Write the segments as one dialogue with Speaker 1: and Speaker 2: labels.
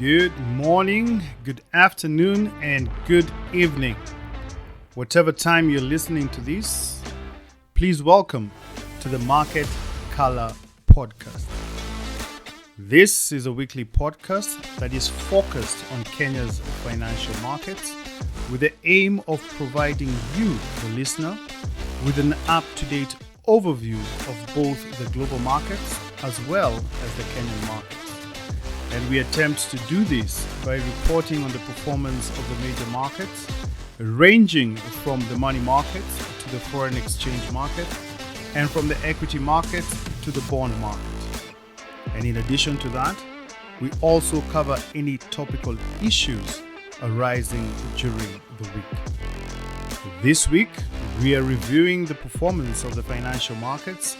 Speaker 1: Good morning, good afternoon, and good evening. Whatever time you're listening to this, please welcome to the Market Color Podcast. This is a weekly podcast that is focused on Kenya's financial markets with the aim of providing you, the listener, with an up-to-date overview of both the global markets as well as the Kenyan markets. And we attempt to do this by reporting on the performance of the major markets, ranging from the money markets to the foreign exchange market, and from the equity market to the bond market. And in addition to that, we also cover any topical issues arising during the week. This week, we are reviewing the performance of the financial markets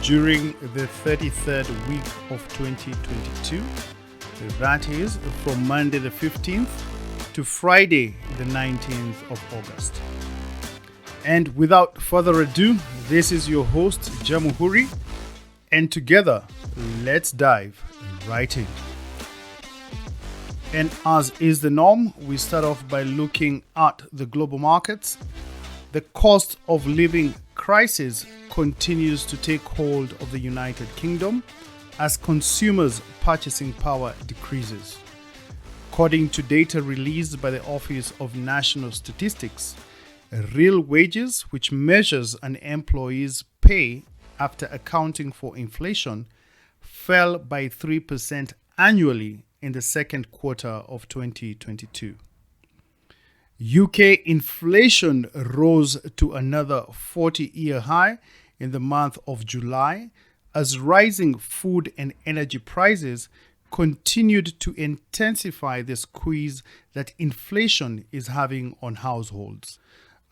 Speaker 1: during the 33rd week of 2022. That is from Monday the 15th to Friday the 19th of August. And without further ado, this is your host, Jamuhuri, and together, let's dive right in. And as is the norm, we start off by looking at the global markets. The cost of living crisis continues to take hold of the United Kingdom as consumers' purchasing power decreases. According to data released by the Office of National Statistics, real wages, which measures an employee's pay after accounting for inflation, fell by 3% annually in the second quarter of 2022. UK inflation rose to another 40-year high in the month of July, as rising food and energy prices continued to intensify the squeeze that inflation is having on households.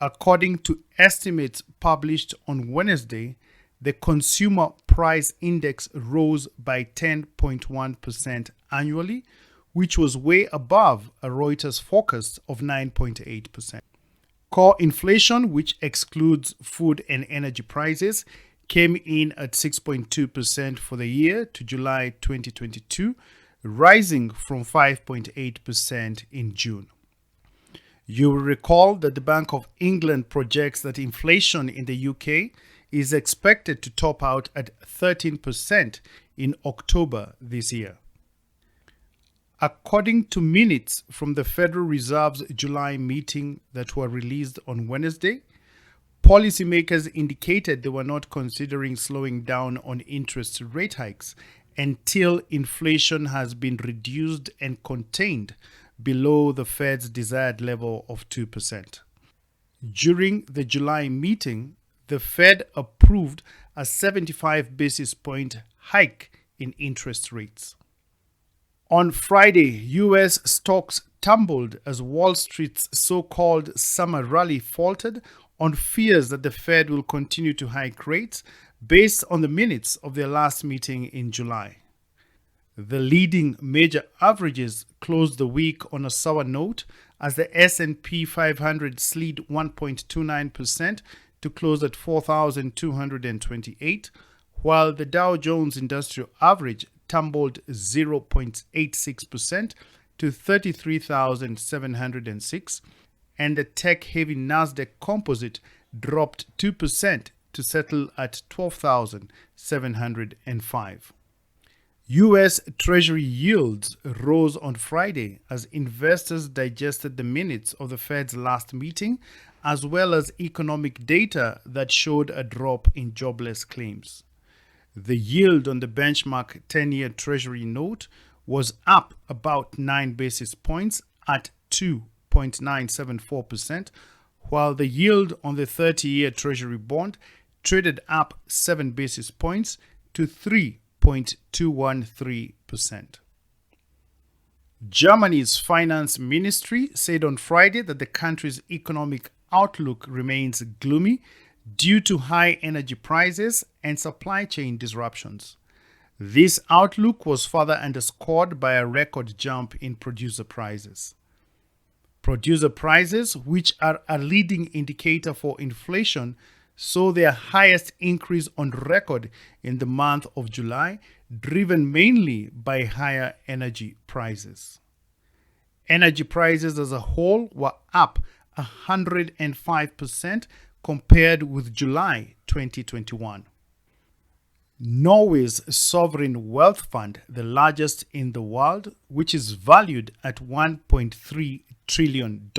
Speaker 1: According to estimates published on Wednesday, the Consumer Price Index rose by 10.1% annually, which was way above a Reuters forecast of 9.8%. Core inflation, which excludes food and energy prices, came in at 6.2% for the year to July 2022, rising from 5.8% in June. You will recall that the Bank of England projects that inflation in the UK is expected to top out at 13% in October this year. According to minutes from the Federal Reserve's July meeting that were released on Wednesday, policymakers indicated they were not considering slowing down on interest rate hikes until inflation has been reduced and contained below the Fed's desired level of 2%. During the July meeting, the Fed approved a 75 basis point hike in interest rates. On Friday, U.S. stocks tumbled as Wall Street's so-called summer rally faltered on fears that the Fed will continue to hike rates based on the minutes of their last meeting in July. The leading major averages closed the week on a sour note as the S&P 500 slid 1.29% to close at 4,228, while the Dow Jones Industrial Average tumbled 0.86% to 33,706, and the tech-heavy Nasdaq Composite dropped 2% to settle at 12,705. U.S. Treasury yields rose on Friday as investors digested the minutes of the Fed's last meeting, as well as economic data that showed a drop in jobless claims. The yield on the benchmark 10-year Treasury note was up about 9 basis points at 2.974%, while the yield on the 30-year Treasury bond traded up 7 basis points to 3.213%. Germany's finance ministry said on Friday that the country's economic outlook remains gloomy due to high energy prices and supply chain disruptions. This outlook was further underscored by a record jump in producer prices. Producer prices, which are a leading indicator for inflation, saw their highest increase on record in the month of July, driven mainly by higher energy prices. Energy prices as a whole were up 105% compared with July 2021. Norway's sovereign wealth fund, the largest in the world, which is valued at $1.3 trillion,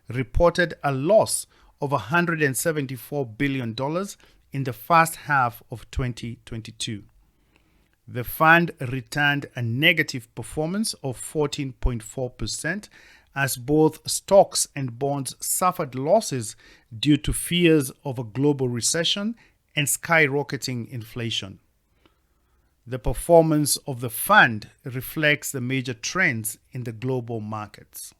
Speaker 1: reported a loss of $174 billion in the first half of 2022. The fund returned a negative performance of 14.4% as both stocks and bonds suffered losses due to fears of a global recession and skyrocketing inflation. The performance of the fund reflects the major trends in the global markets.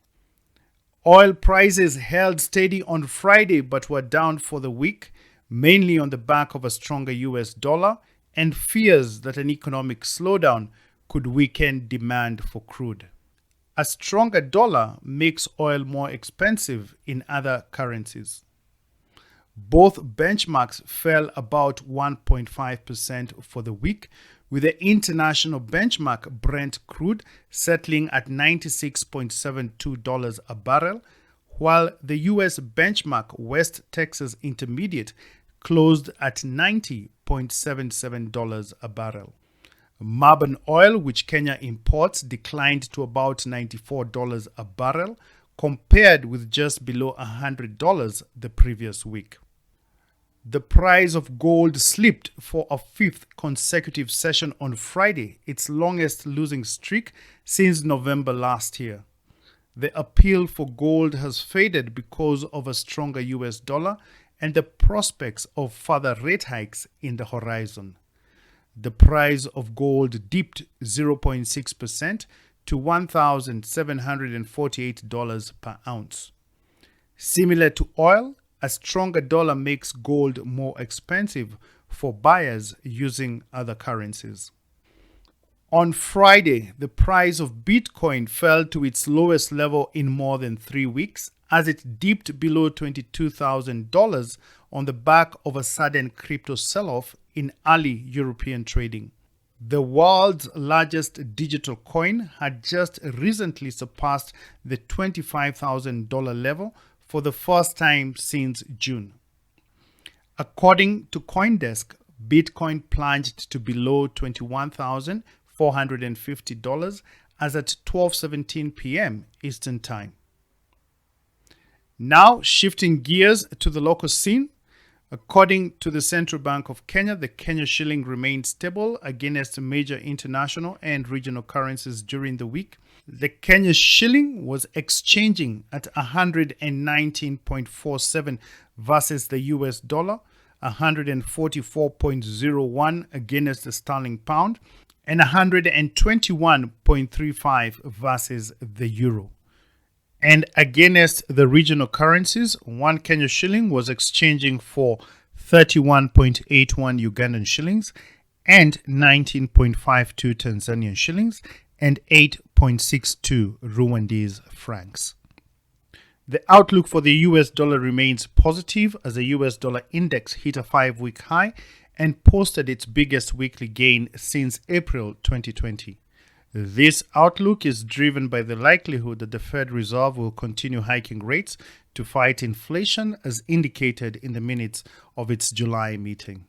Speaker 1: Oil prices held steady on Friday but were down for the week, mainly on the back of a stronger US dollar and fears that an economic slowdown could weaken demand for crude. A stronger dollar makes oil more expensive in other currencies. Both benchmarks fell about 1.5% for the week, with the international benchmark Brent crude settling at $96.72 a barrel, while the US benchmark West Texas Intermediate closed at $90.77 a barrel. Marban oil, which Kenya imports, declined to about $94 a barrel, compared with just below $100 the previous week. The price of gold slipped for a fifth consecutive session on Friday, its longest losing streak since November last year. The appeal for gold has faded because of a stronger US dollar and the prospects of further rate hikes in the horizon. The price of gold dipped 0.6% to $1,748 per ounce. Similar to oil, a stronger dollar makes gold more expensive for buyers using other currencies. On Friday, the price of Bitcoin fell to its lowest level in more than 3 weeks as it dipped below $22,000 on the back of a sudden crypto sell-off in early European trading. The world's largest digital coin had just recently surpassed the $25,000 level for the first time since June. According to CoinDesk, Bitcoin plunged to below $21,450 as at 12:17 p.m. Eastern Time. Now, shifting gears to the local scene. According to the Central Bank of Kenya, the Kenya shilling remained stable against major international and regional currencies during the week. The Kenya shilling was exchanging at 119.47 versus the US dollar, 144.01 against the sterling pound, and 121.35 versus the euro. And against the regional currencies, one Kenya shilling was exchanging for 31.81 Ugandan shillings and 19.52 Tanzanian shillings and 8.62 Rwandese francs. The outlook for the US dollar remains positive as the US dollar index hit a 5-week high and posted its biggest weekly gain since April 2020. This outlook is driven by the likelihood that the Fed Reserve will continue hiking rates to fight inflation as indicated in the minutes of its July meeting.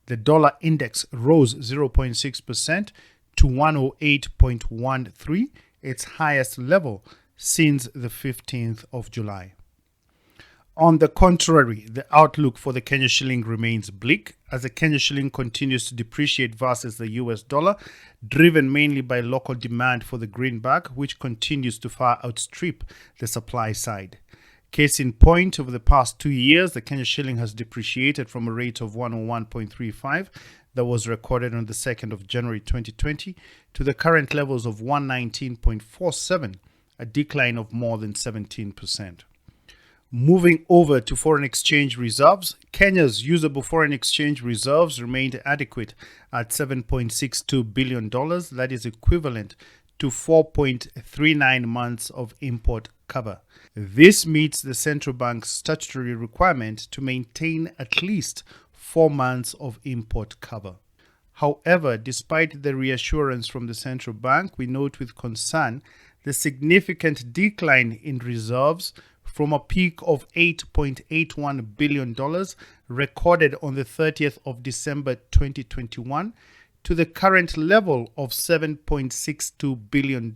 Speaker 1: The dollar index rose 0.6% to 108.13, its highest level since the 15th of July. On the contrary, the outlook for the Kenya shilling remains bleak as the Kenya shilling continues to depreciate versus the US dollar, driven mainly by local demand for the greenback, which continues to far outstrip the supply side. Case in point, over the past 2 years, the Kenya shilling has depreciated from a rate of 101.35 that was recorded on the 2nd of January 2020 to the current levels of 119.47, a decline of more than 17%. Moving over to foreign exchange reserves, Kenya's usable foreign exchange reserves remained adequate at $7.62 billion, that is equivalent to 4.39 months of import cover. This meets the central bank's statutory requirement to maintain at least 4 months of import cover. However, despite the reassurance from the central bank, we note with concern the significant decline in reserves from a peak of $8.81 billion recorded on the 30th of December 2021 to the current level of $7.62 billion,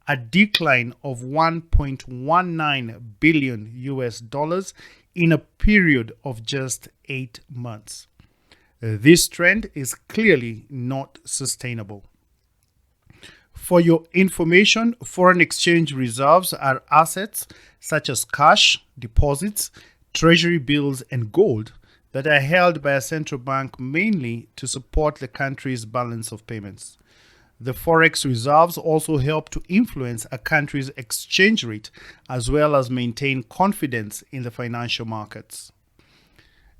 Speaker 1: a decline of $1.19 billion in a period of just 8 months. This trend is clearly not sustainable. For your information, foreign exchange reserves are assets such as cash, deposits, treasury bills, and gold that are held by a central bank mainly to support the country's balance of payments. The forex reserves also help to influence a country's exchange rate as well as maintain confidence in the financial markets.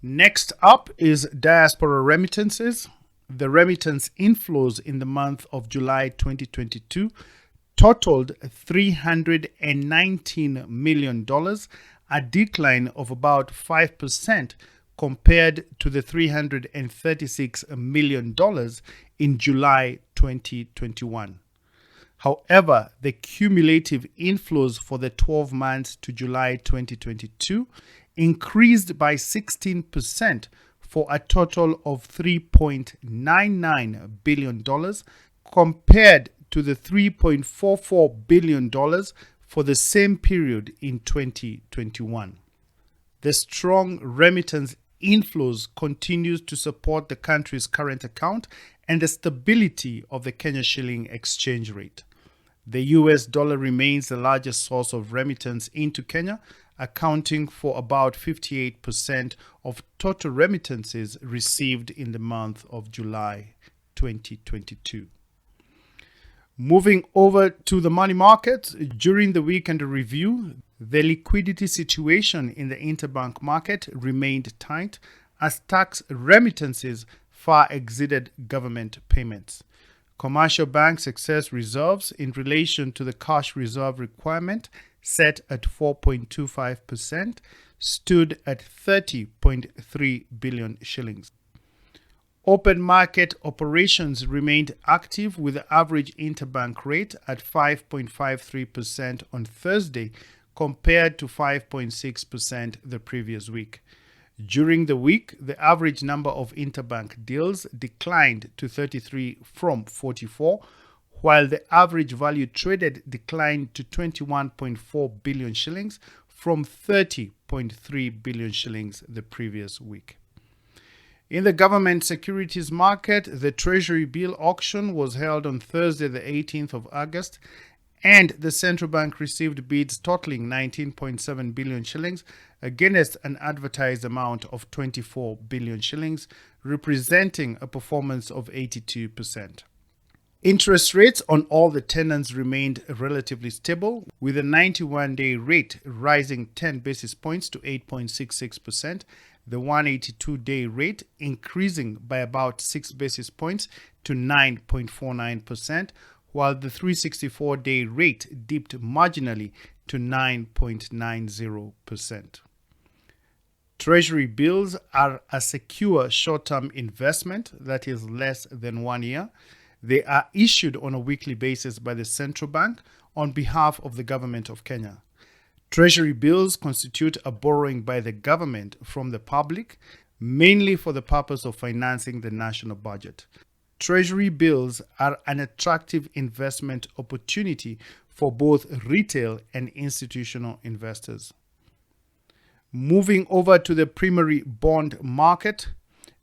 Speaker 1: Next up is diaspora remittances. The remittance inflows in the month of July 2022 totaled $319 million, a decline of about 5% compared to the $336 million in July 2021. However, the cumulative inflows for the 12 months to July 2022 increased by 16% for a total of $3.99 billion compared to the $3.44 billion for the same period in 2021. The strong remittance inflows continues to support the country's current account and the stability of the Kenya shilling exchange rate. The US dollar remains the largest source of remittance into Kenya, accounting for about 58% of total remittances received in the month of July 2022. Moving over to the money market, during the week under review, the liquidity situation in the interbank market remained tight as tax remittances far exceeded government payments. Commercial banks' excess reserves in relation to the cash reserve requirement set at 4.25% stood at 30.3 billion shillings. Open market operations remained active with the average interbank rate at 5.53% on Thursday compared to 5.6% the previous week. During the week, the average number of interbank deals declined to 33 from 44, while the average value traded declined to 21.4 billion shillings from 30.3 billion shillings the previous week. In the government securities market, the Treasury bill auction was held on Thursday, the 18th of August, and the central bank received bids totaling 19.7 billion shillings against an advertised amount of 24 billion shillings, representing a performance of 82%. Interest rates on all the tenants remained relatively stable, with a 91-day rate rising 10 basis points to 8.66%, the 182-day rate increasing by about 6 basis points to 9.49%, while the 364-day rate dipped marginally to 9.90%. Treasury bills are a secure short-term investment that is less than 1 year. They are issued on a weekly basis by the central bank on behalf of the government of Kenya. Treasury bills constitute a borrowing by the government from the public, mainly for the purpose of financing the national budget. Treasury bills are an attractive investment opportunity for both retail and institutional investors. Moving over to the primary bond market,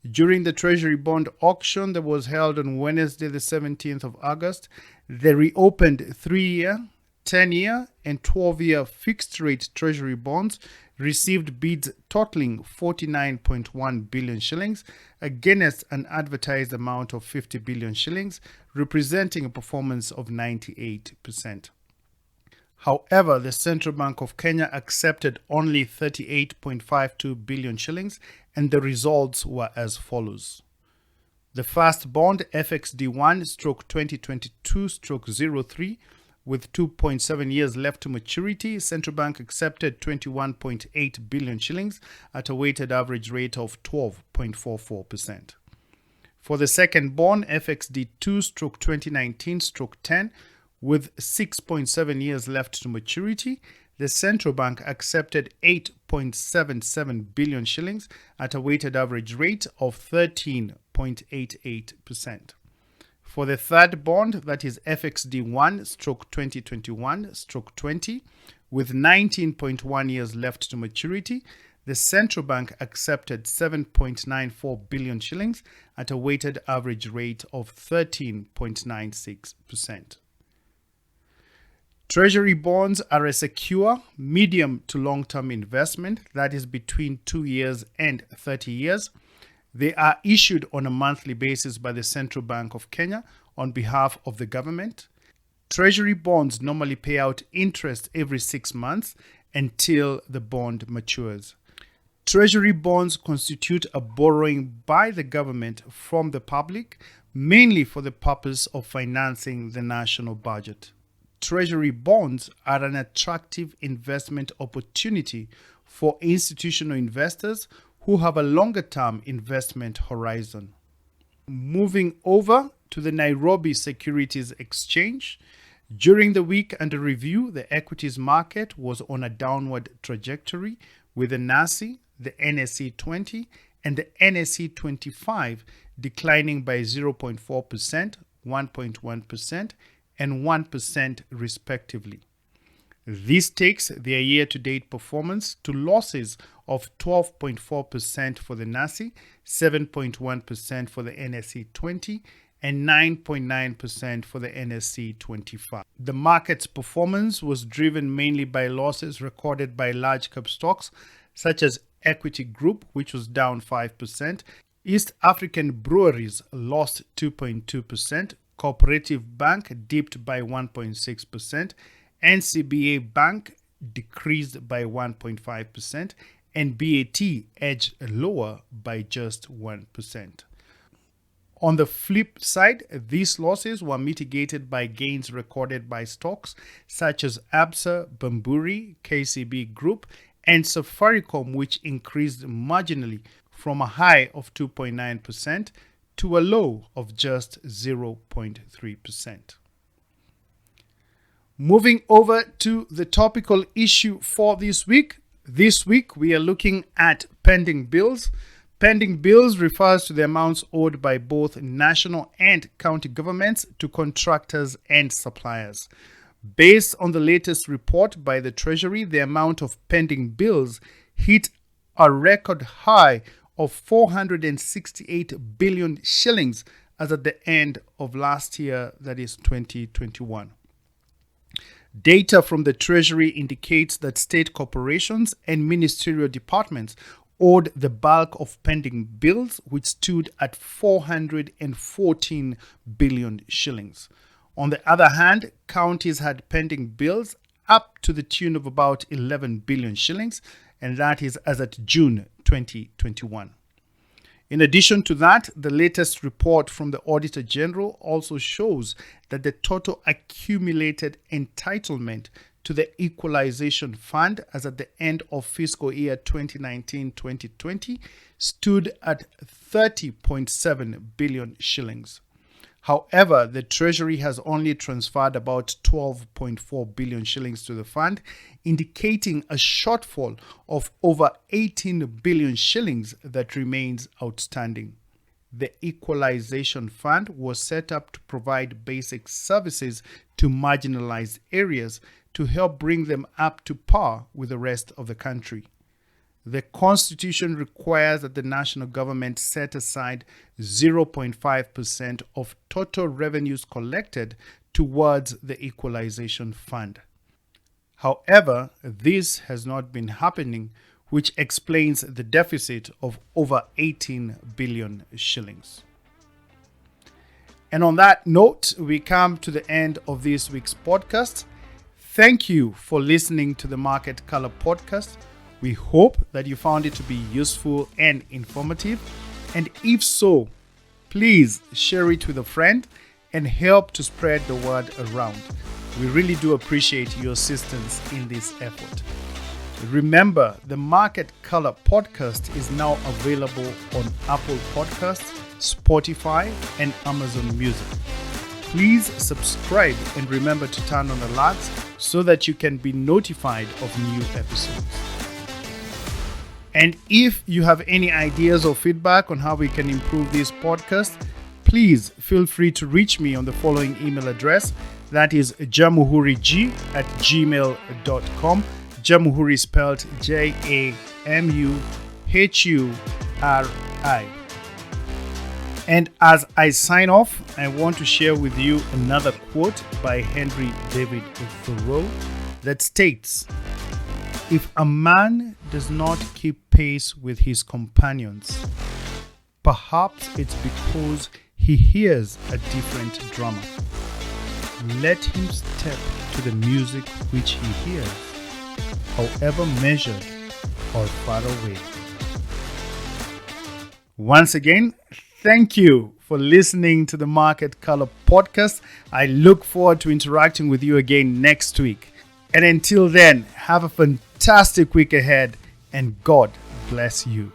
Speaker 1: during the Treasury bond auction that was held on Wednesday, the 17th of August, the reopened 3-year, 10-year, and 12-year fixed-rate Treasury bonds received bids totaling 49.1 billion shillings against an advertised amount of 50 billion shillings, representing a performance of 98%. However, the Central Bank of Kenya accepted only 38.52 billion shillings, and the results were as follows. The first bond, FXD1/2022/03, with 2.7 years left to maturity, Central Bank accepted 21.8 billion shillings at a weighted average rate of 12.44%. For the second bond, FXD2/2019/10, with 6.7 years left to maturity, the central bank accepted 8.77 billion shillings at a weighted average rate of 13.88%. For the third bond, that is FXD1/2021/20, with 19.1 years left to maturity, the central bank accepted 7.94 billion shillings at a weighted average rate of 13.96%. Treasury bonds are a secure, medium to long-term investment that is between 2 years and 30 years. They are issued on a monthly basis by the Central Bank of Kenya on behalf of the government. Treasury bonds normally pay out interest every 6 months until the bond matures. Treasury bonds constitute a borrowing by the government from the public, mainly for the purpose of financing the national budget. Treasury bonds are an attractive investment opportunity for institutional investors who have a longer-term investment horizon. Moving over to the Nairobi Securities Exchange, during the week under review, the equities market was on a downward trajectory, with the NASI, the NSE 20, and the NSE 25 declining by 0.4%, 1.1%, and 1% respectively. This takes their year-to-date performance to losses of 12.4% for the NASI, 7.1% for the NSE 20, and 9.9% for the NSE 25. The market's performance was driven mainly by losses recorded by large cap stocks such as Equity Group, which was down 5%. East African Breweries lost 2.2%. Cooperative Bank dipped by 1.6%. NCBA Bank decreased by 1.5%. And BAT edged lower by just 1%. On the flip side, these losses were mitigated by gains recorded by stocks such as Absa, Bamburi, KCB Group, and Safaricom, which increased marginally from a high of 2.9% to a low of just 0.3%. Moving over to the topical issue for this week. This week, we are looking at pending bills. Pending bills refers to the amounts owed by both national and county governments to contractors and suppliers. Based on the latest report by the Treasury, the amount of pending bills hit a record high of 468 billion shillings as at the end of last year, that is 2021. Data from the Treasury indicates that state corporations and ministerial departments owed the bulk of pending bills, which stood at 414 billion shillings. On the other hand, counties had pending bills up to the tune of about 11 billion shillings, and that is as at June 2021. In addition to that, the latest report from the Auditor General also shows that the total accumulated entitlement to the Equalization Fund as at the end of fiscal year 2019-2020 stood at 30.7 billion shillings. However, the Treasury has only transferred about 12.4 billion shillings to the fund, indicating a shortfall of over 18 billion shillings that remains outstanding. The Equalization Fund was set up to provide basic services to marginalized areas to help bring them up to par with the rest of the country. The Constitution requires that the national government set aside 0.5% of total revenues collected towards the Equalization Fund. However, this has not been happening, which explains the deficit of over 18 billion shillings. And on that note, we come to the end of this week's podcast. Thank you for listening to the Market Color Podcast. We hope that you found it to be useful and informative. And if so, please share it with a friend and help to spread the word around. We really do appreciate your assistance in this effort. Remember, the Market Color Podcast is now available on Apple Podcasts, Spotify, and Amazon Music. Please subscribe and remember to turn on alerts so that you can be notified of new episodes. And if you have any ideas or feedback on how we can improve this podcast, please feel free to reach me on the following email address. That is jamuhuri@gmail.com. Jamuhuri spelled Jamuhuri. And as I sign off, I want to share with you another quote by Henry David Thoreau that states, "If a man does not keep pace with his companions, perhaps it's because he hears a different drummer. Let him step to the music which he hears, however measured or far away." Once again, thank you for listening to the Market Color Podcast. I look forward to interacting with you again next week. And until then, have a fantastic week ahead and God bless you.